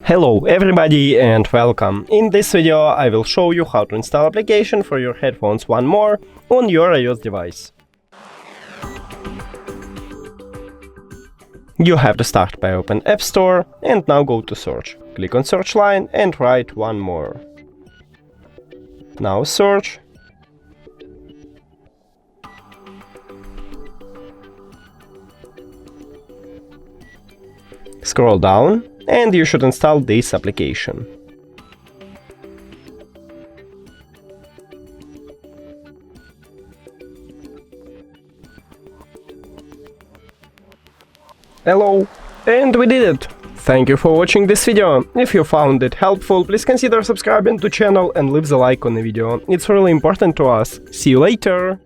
Hello everybody and welcome. In this video I will show you how to install application for your headphones 1More on your iOS device. You have to start by open App Store and now go to search. Click on search line and write 1More. Now search. Scroll down and you should install this application. Hello! And we did it! Thank you for watching this video. If you found it helpful, please consider subscribing to channel and leave the like on the video. It's really important to us. See you later!